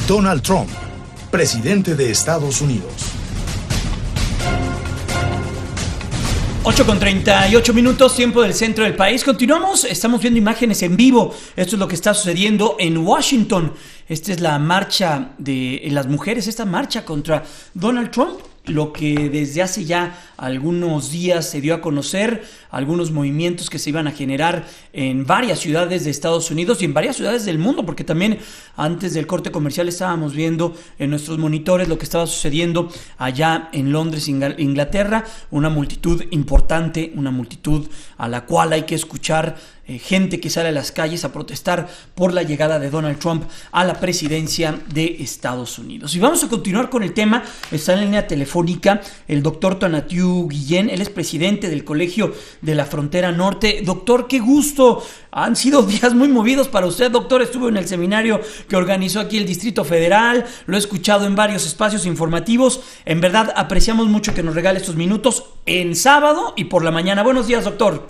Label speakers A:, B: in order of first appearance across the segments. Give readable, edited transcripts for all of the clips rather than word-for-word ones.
A: Donald Trump, presidente de Estados Unidos.
B: 8:38, tiempo del centro del país. Continuamos, estamos viendo imágenes en vivo. Esto es lo que está sucediendo en Washington. Esta es la marcha de las mujeres, esta marcha contra Donald Trump. Lo que desde hace ya algunos días se dio a conocer, algunos movimientos que se iban a generar en varias ciudades de Estados Unidos y en varias ciudades del mundo, porque también antes del corte comercial estábamos viendo en nuestros monitores lo que estaba sucediendo allá en Londres, Inglaterra, una multitud importante, una multitud a la cual hay que escuchar, gente que sale a las calles a protestar por la llegada de Donald Trump a la presidencia de Estados Unidos. Y vamos a continuar con el tema. Está en línea telefónica el doctor Tonatiuh Guillén. Él es presidente del Colegio de la Frontera Norte. Doctor, qué gusto. Han sido días muy movidos para usted, doctor. Estuvo en el seminario que organizó aquí el Distrito Federal. Lo he escuchado en varios espacios informativos. En verdad, apreciamos mucho que nos regale estos minutos en sábado y por la mañana. Buenos días, doctor.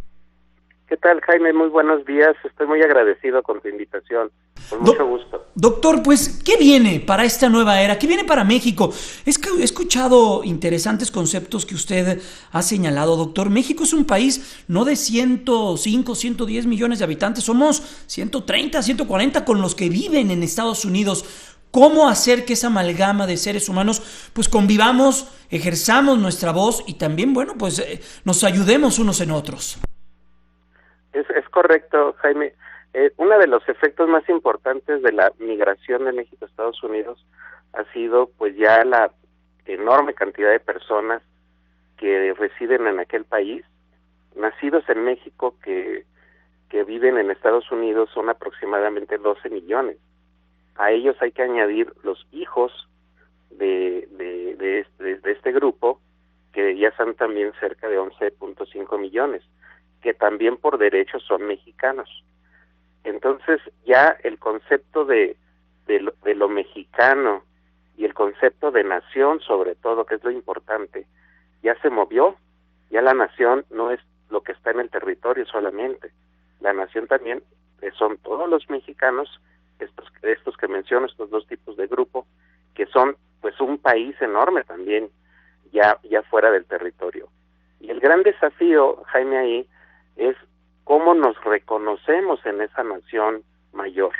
C: ¿Qué tal, Jaime? Muy buenos días. Estoy muy agradecido con tu invitación. Con mucho gusto.
B: Doctor, pues, ¿qué viene para esta nueva era? ¿Qué viene para México? Es que he escuchado interesantes conceptos que usted ha señalado, doctor. México es un país no de 105, 110 millones de habitantes. Somos 130, 140 con los que viven en Estados Unidos. ¿Cómo hacer que esa amalgama de seres humanos pues convivamos, ejerzamos nuestra voz y también, bueno, pues nos ayudemos unos en otros?
C: Es correcto, Jaime. Uno de los efectos más importantes de la migración de México a Estados Unidos ha sido pues ya la enorme cantidad de personas que residen en aquel país, nacidos en México que viven en Estados Unidos son aproximadamente 12 millones. A ellos hay que añadir los hijos de este grupo, que ya son también cerca de 11.5 millones. Que también por derecho son mexicanos. Entonces ya el concepto de lo mexicano y el concepto de nación, sobre todo, que es lo importante, ya se movió. Ya la nación no es lo que está en el territorio solamente. La nación también son todos los mexicanos, estos que menciono, estos dos tipos de grupo, que son pues un país enorme también, ya fuera del territorio. Y el gran desafío, Jaime, ahí es cómo nos reconocemos en esa nación mayor.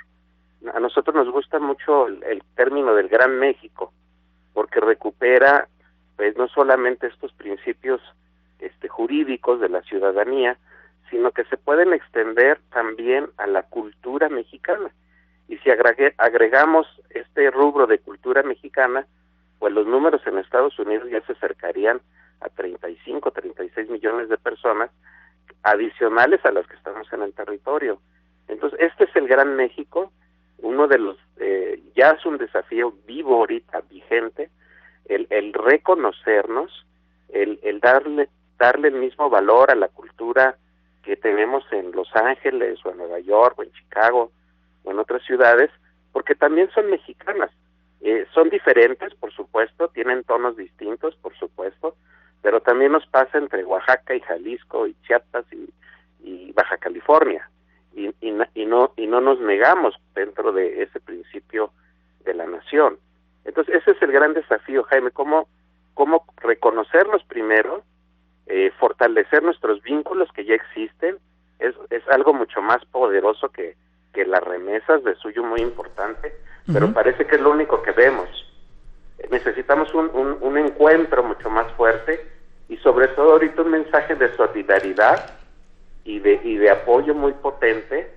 C: A nosotros nos gusta mucho el término del Gran México, porque recupera pues no solamente estos principios jurídicos de la ciudadanía, sino que se pueden extender también a la cultura mexicana. Y si agregamos este rubro de cultura mexicana, pues los números en Estados Unidos ya se acercarían a 35, 36 millones de personas, adicionales a las que estamos en el territorio. Entonces, este es el Gran México, uno de los, ya es un desafío vivo ahorita, vigente, el reconocernos, el darle el mismo valor a la cultura que tenemos en Los Ángeles, o en Nueva York, o en Chicago, o en otras ciudades, porque también son mexicanas. Son diferentes, por supuesto, tienen tonos distintos, por supuesto, pero también nos pasa entre Oaxaca y Jalisco y Chiapas y Baja California, y no nos negamos dentro de ese principio de la nación. Entonces ese es el gran desafío, Jaime, cómo reconocernos primero, fortalecer nuestros vínculos que ya existen, es algo mucho más poderoso que las remesas, de suyo muy importante, pero parece que es lo único que vemos. Necesitamos un encuentro mucho más fuerte y sobre todo ahorita un mensaje de solidaridad y de apoyo muy potente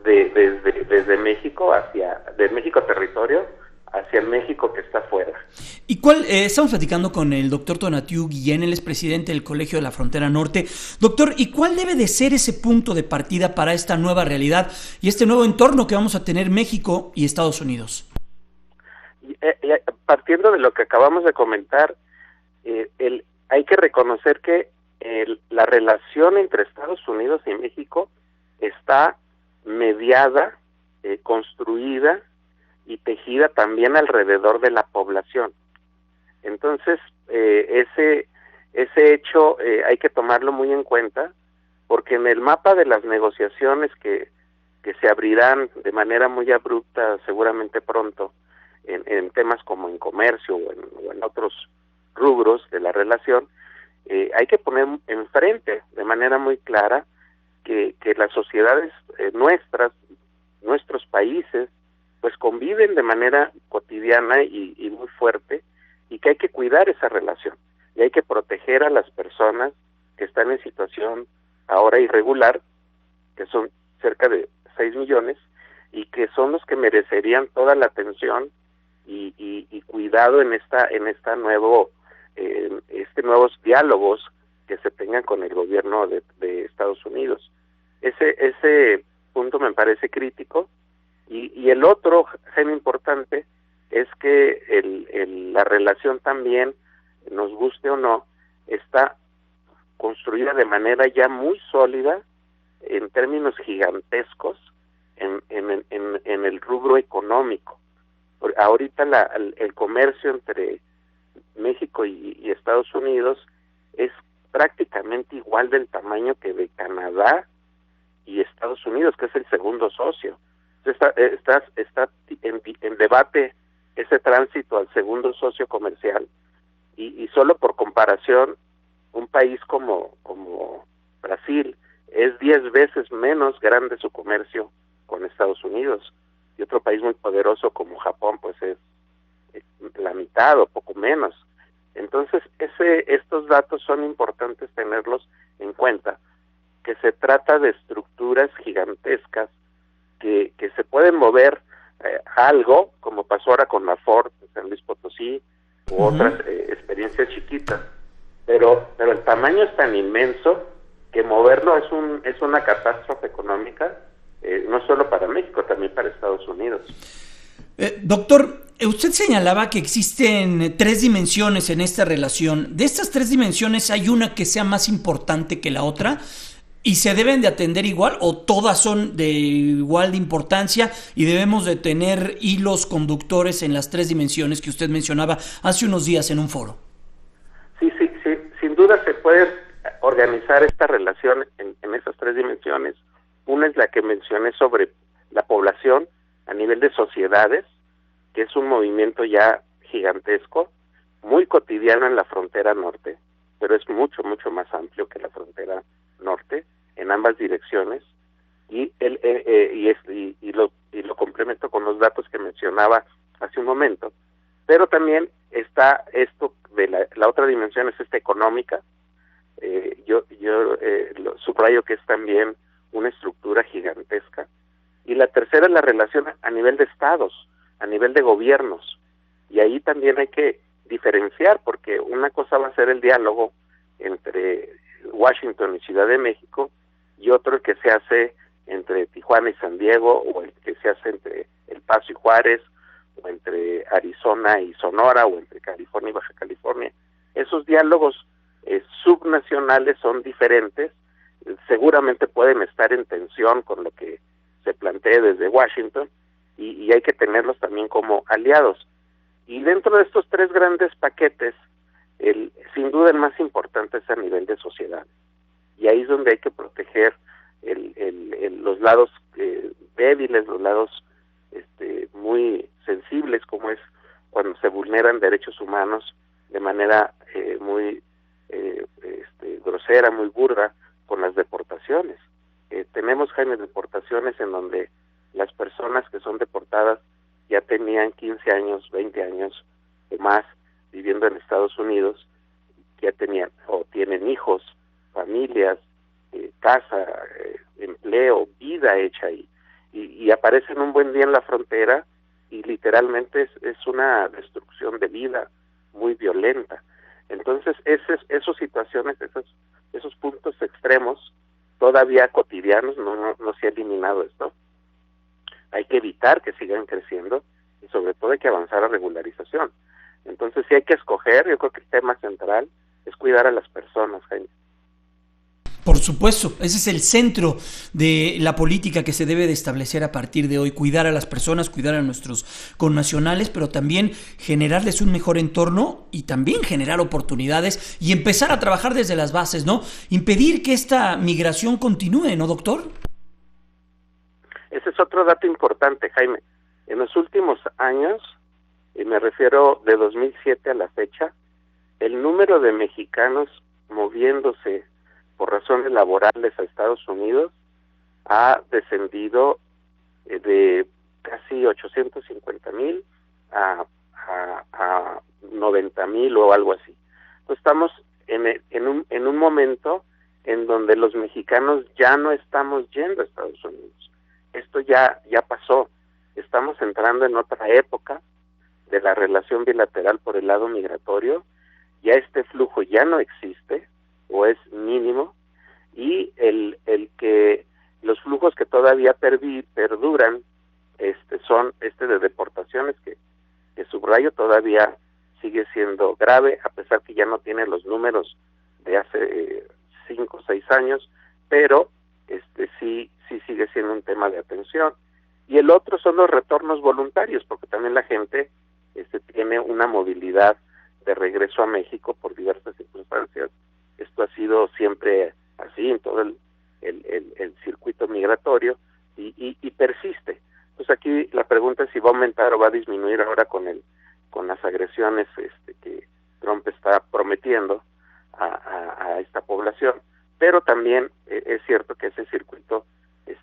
C: desde México del México territorio hacia el México que está afuera.
B: ¿Y estamos platicando con el doctor Tonatiuh Guillén, él es presidente del Colegio de la Frontera Norte. Doctor, ¿y cuál debe de ser ese punto de partida para esta nueva realidad y este nuevo entorno que vamos a tener México y Estados Unidos?
C: Partiendo de lo que acabamos de comentar, hay que reconocer que la relación entre Estados Unidos y México está mediada, construida y tejida también alrededor de la población. Entonces, ese hecho hay que tomarlo muy en cuenta, porque en el mapa de las negociaciones que se abrirán de manera muy abrupta seguramente pronto en temas como en comercio o en otros rubros de la relación, hay que poner enfrente de manera muy clara que las sociedades nuestros países, pues conviven de manera cotidiana y muy fuerte, y que hay que cuidar esa relación, y hay que proteger a las personas que están en situación ahora irregular, que son cerca de 6 millones, y que son los que merecerían toda la atención y cuidado en nuevos diálogos que se tengan con el gobierno de Estados Unidos. Ese punto me parece crítico, y el otro, Jaime, importante, es que la relación también, nos guste o no, está construida de manera ya muy sólida en términos gigantescos en el rubro económico. Ahorita el comercio entre México y Estados Unidos es prácticamente igual del tamaño que de Canadá y Estados Unidos, que es el segundo socio. Está en debate ese tránsito al segundo socio comercial, y solo por comparación, un país como Brasil es 10 veces menos grande su comercio con Estados Unidos, y otro país muy poderoso como Japón pues es la mitad o poco menos. Entonces estos datos son importantes tenerlos en cuenta, que se trata de estructuras gigantescas que se pueden mover algo, como pasó ahora con la Ford de San Luis Potosí, u otras experiencias chiquitas, pero el tamaño es tan inmenso que moverlo es una catástrofe económica, no solo para México, también para Estados Unidos.
B: Doctor, usted señalaba que existen 3 dimensiones en esta relación. De estas 3 dimensiones, ¿hay una que sea más importante que la otra? ¿Y se deben de atender igual o todas son de igual de importancia y debemos de tener hilos conductores en las 3 dimensiones que usted mencionaba hace unos días en un foro?
C: Sí, sin duda se puede organizar esta relación en esas 3 dimensiones. Una es la que mencioné sobre la población a nivel de sociedades, que es un movimiento ya gigantesco, muy cotidiano en la frontera norte, pero es mucho, mucho más amplio que la frontera norte, en ambas direcciones, y lo complemento con los datos que mencionaba hace un momento. Pero también está esto de la otra dimensión, es esta económica. Yo lo subrayo que es también una estructura gigantesca. Y la tercera es la relación a nivel de estados, a nivel de gobiernos. Y ahí también hay que diferenciar, porque una cosa va a ser el diálogo entre Washington y Ciudad de México, y otro el que se hace entre Tijuana y San Diego, o el que se hace entre El Paso y Juárez, o entre Arizona y Sonora, o entre California y Baja California. Esos diálogos subnacionales son diferentes, seguramente pueden estar en tensión con lo que se plantee desde Washington, y hay que tenerlos también como aliados. Y dentro de estos 3 grandes paquetes, sin duda el más importante es a nivel de sociedad, y ahí es donde hay que proteger los lados débiles, los lados muy sensibles, como es cuando se vulneran derechos humanos de manera muy grosera, muy burda, con las deportaciones. Tenemos, Jaime, deportaciones en donde las personas que son deportadas ya tenían 15 años, 20 años o más viviendo en Estados Unidos, ya tenían o tienen hijos, familias, casa, empleo, vida hecha ahí, y aparecen un buen día en la frontera y literalmente es una destrucción de vida muy violenta. Entonces esas situaciones, esos puntos extremos todavía cotidianos, no se ha eliminado esto. Hay que evitar que sigan creciendo, y sobre todo hay que avanzar a regularización. Entonces, si hay que escoger, yo creo que el tema central es cuidar a las personas, Jaime.
B: Por supuesto, ese es el centro de la política que se debe de establecer a partir de hoy, cuidar a las personas, cuidar a nuestros connacionales, pero también generarles un mejor entorno y también generar oportunidades y empezar a trabajar desde las bases, ¿no? Impedir que esta migración continúe, ¿no, doctor?
C: Ese es otro dato importante, Jaime. En los últimos años, y me refiero de 2007 a la fecha, el número de mexicanos moviéndose por razones laborales a Estados Unidos ha descendido de casi 850,000 a 90,000 o algo así. Entonces estamos en un momento en donde los mexicanos ya no estamos yendo a Estados Unidos. Esto ya pasó. Estamos entrando en otra época de la relación bilateral por el lado migratorio. Ya este flujo ya no existe o es mínimo, y el que los flujos que todavía perduran son de deportaciones que subrayo todavía sigue siendo grave, a pesar que ya no tiene los números de hace 5 o 6 años, pero sí sigue siendo un tema de atención. Y el otro son los retornos voluntarios, porque también la gente tiene una movilidad de regreso a México por diversas circunstancias. Esto ha sido siempre así en todo el circuito migratorio y persiste. Pues aquí la pregunta es si va a aumentar o va a disminuir ahora con las agresiones que Trump está prometiendo a esta población. Pero también es cierto que ese circuito es,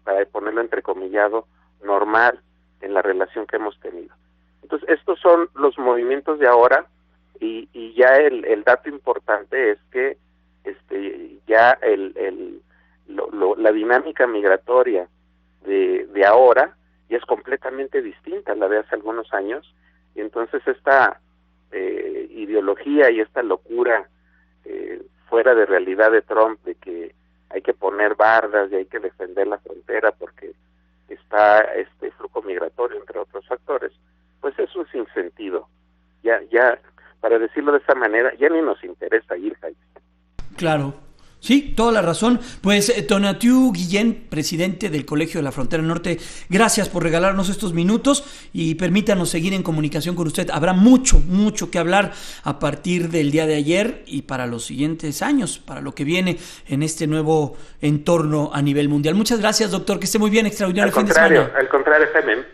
C: para ponerlo entrecomillado, normal en la relación que hemos tenido. Entonces, estos son los movimientos de ahora, y ya el dato importante es que ya la dinámica migratoria de ahora ya es completamente distinta a la de hace algunos años, y entonces esta ideología y esta locura fuera de realidad de Trump, de que hay que poner bardas y hay que defender la frontera porque está este flujo migratorio, entre otros factores, pues eso es sin sentido. Ya, para decirlo de esa manera, ya ni nos interesa ir, Jaime.
B: Claro. Sí, toda la razón. Pues Tonatiuh Guillén, presidente del Colegio de la Frontera Norte, gracias por regalarnos estos minutos y permítanos seguir en comunicación con usted. Habrá mucho que hablar a partir del día de ayer y para los siguientes años, para lo que viene en este nuevo entorno a nivel mundial. Muchas gracias, doctor, que esté muy bien, extraordinario fin de semana.
C: Al contrario, Jaime.